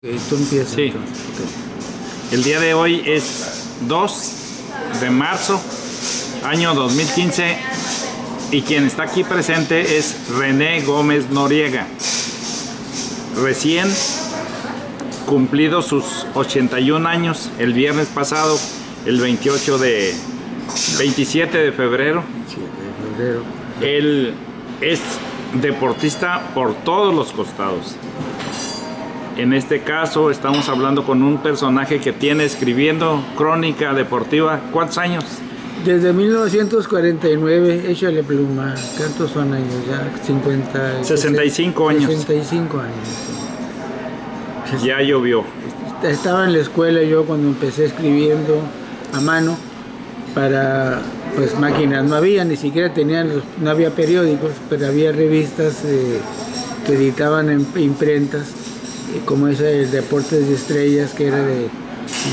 Tú empiezas. Sí. Entonces. Okay. El día de hoy es 2 de marzo, año 2015, y quien está aquí presente es René Gómez Noriega, recién cumplido sus 81 años el viernes pasado, el 27 de febrero. 7 de febrero. Él es deportista por todos los costados. En este caso estamos hablando con un personaje que tiene escribiendo crónica deportiva. ¿Cuántos años? Desde 1949, échale pluma. ¿Cuántos son años ya? 65 años. 65 años. Sí. Ya llovió. Estaba en la escuela yo cuando empecé escribiendo a mano para pues máquinas. No había, ni siquiera no había periódicos, pero había revistas que editaban en imprentas, como esa de Deportes de Estrellas, que era de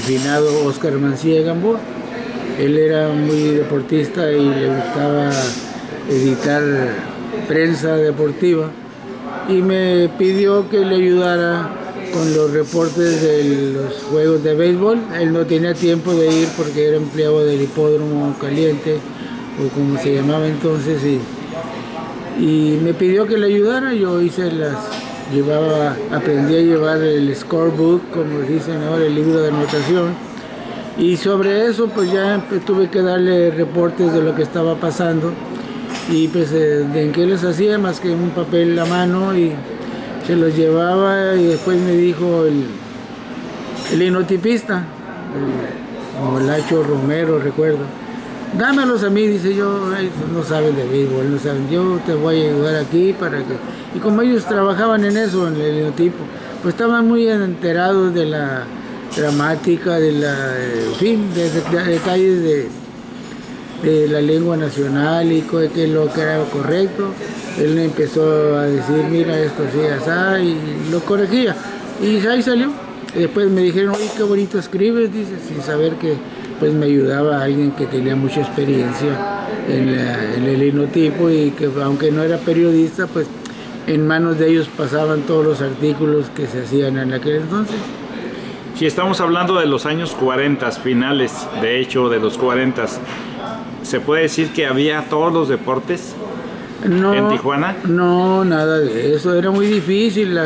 finado Oscar Mancilla Gamboa. Él era muy deportista y le gustaba editar prensa deportiva y me pidió que le ayudara con los reportes de los juegos de béisbol. Él no tenía tiempo de ir porque era empleado del hipódromo caliente, o como se llamaba entonces, y me pidió que le ayudara. Yo aprendí a llevar el scorebook, como dicen ahora, el libro de anotación, y sobre eso pues ya tuve que darle reportes de lo que estaba pasando, y pues en qué les hacía más que un papel a mano, y se los llevaba. Y después me dijo el linotipista, Molacho Romero, recuerdo, dámelos a mí, dice yo, no saben de béisbol, no saben, yo te voy a ayudar aquí para que... Y como ellos trabajaban en eso, en el linotipo, pues estaban muy enterados de la gramática, de la, en fin, de detalles de la lengua nacional y qué es lo que era correcto. Él me empezó a decir, mira, esto así, así, y lo corregía. Y ahí salió. Y después me dijeron, oye, qué bonito escribes, dice, sin saber que pues me ayudaba alguien que tenía mucha experiencia en el linotipo, y que aunque no era periodista, pues en manos de ellos pasaban todos los artículos que se hacían en aquel entonces. Si estamos hablando de los años 40, finales, de hecho, de los 40, ¿se puede decir que había todos los deportes en Tijuana? No, nada de eso, era muy difícil.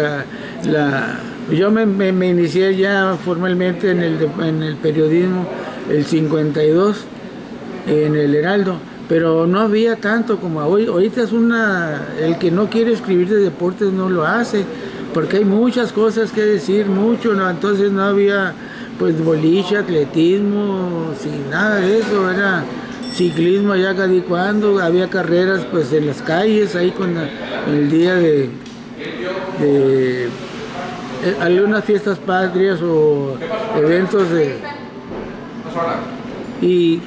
Yo me inicié ya formalmente en el periodismo el 52, en el Heraldo, pero no había tanto como hoy. Ahorita el que no quiere escribir de deportes no lo hace, porque hay muchas cosas que decir, mucho, ¿no? Entonces no había pues boliche, atletismo, sin nada de eso, era ciclismo allá cada y cuando, había carreras pues en las calles, ahí con el día de algunas fiestas patrias o eventos y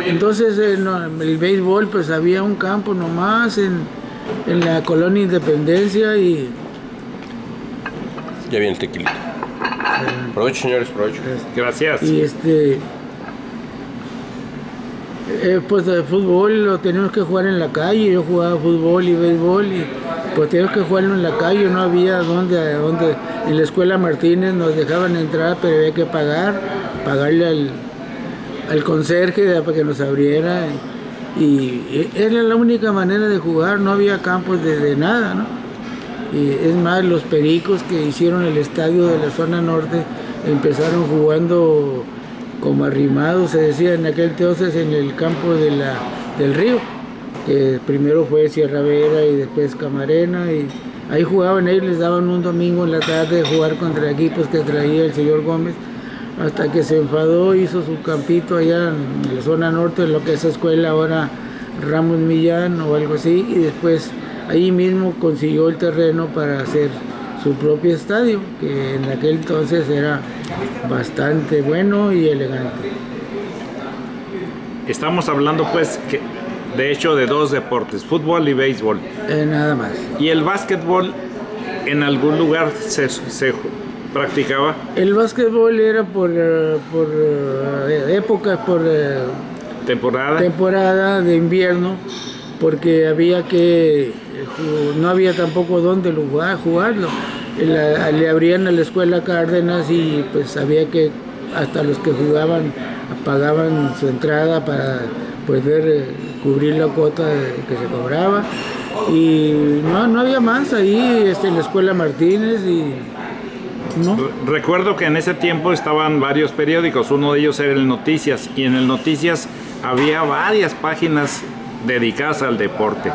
entonces el béisbol pues había un campo nomás en la colonia Independencia. Y ya viene el tequilito. Provecho, señores, provecho. Gracias. Y pues de fútbol lo teníamos que jugar en la calle. Yo jugaba fútbol y béisbol, y pues teníamos que jugarlo en la calle. No había donde en la escuela Martínez nos dejaban entrar, pero había que pagarle al conserje para que nos abriera, y era la única manera de jugar. No había campos de nada, ¿no? Y es más, los Pericos que hicieron el estadio de la zona norte empezaron jugando como arrimados, se decía en aquel entonces, en el campo del río, que primero fue Sierra Vera y después Camarena, y ahí jugaban. Ellos les daban un domingo en la tarde de jugar contra equipos que traía el señor Gómez, hasta que se enfadó, hizo su campito allá en la zona norte, en lo que es escuela ahora Ramos Millán o algo así, y después ahí mismo consiguió el terreno para hacer su propio estadio, que en aquel entonces era bastante bueno y elegante. Estamos hablando pues de hecho de dos deportes, fútbol y béisbol. Nada más. ¿Y el básquetbol en algún lugar se practicaba? El básquetbol era por época, por temporada de invierno, porque no había tampoco dónde jugarlo. le abrían a la escuela Cárdenas y pues sabía que hasta los que jugaban pagaban su entrada para poder cubrir la cuota que se cobraba, y no había más ahí, en la escuela Martínez. Y no. Recuerdo que en ese tiempo estaban varios periódicos, uno de ellos era el Noticias, y en el Noticias había varias páginas dedicadas al deporte.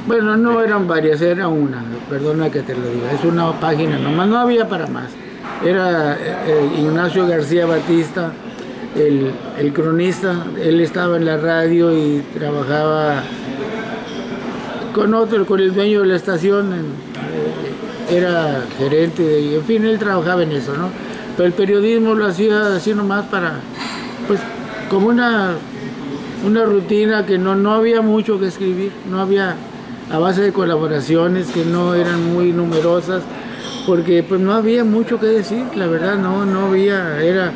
Bueno, no eran varias, era una, perdona que te lo diga, es una página nomás, no había para más. Era Ignacio García Batista, el cronista, él estaba en la radio y trabajaba con el dueño de la estación, era gerente, y en fin, él trabajaba en eso, ¿no? Pero el periodismo lo hacía así nomás para, pues, como una rutina, que no había mucho que escribir, no había, a base de colaboraciones que no eran muy numerosas, porque pues no había mucho que decir, la verdad, no había, era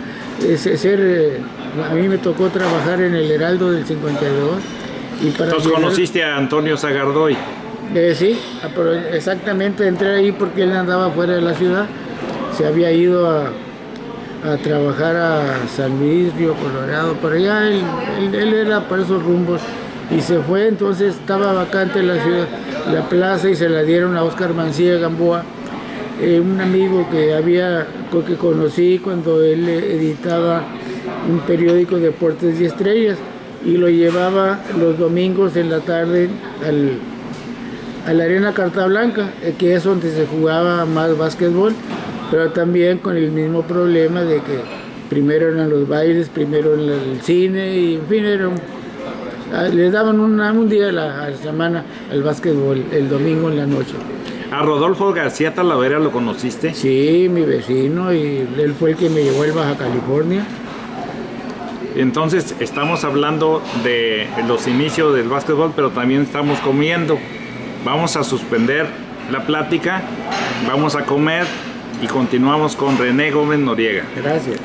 a mí me tocó trabajar en el Heraldo del 52. Y para entonces conociste a Antonio Zagardoy. Sí, exactamente, entré ahí porque él andaba fuera de la ciudad, se había ido a trabajar a San Luis, Río Colorado, por allá, él era para esos rumbos, y se fue. Entonces estaba vacante la ciudad, la plaza, y se la dieron a Óscar Mancilla Gamboa, un amigo que conocí cuando él editaba un periódico, Deportes y Estrellas, y lo llevaba los domingos en la tarde a la Arena Carta Blanca, que es donde se jugaba más básquetbol, pero también con el mismo problema de que primero eran los bailes, primero el cine, y en fin, les daban un día a la semana al básquetbol, el domingo en la noche. ¿A Rodolfo García Talavera lo conociste? Sí, mi vecino, y él fue el que me llevó al Baja California. Entonces estamos hablando de los inicios del básquetbol, pero también estamos comiendo. Vamos a suspender la plática, vamos a comer y continuamos con René Gómez Noriega. Gracias.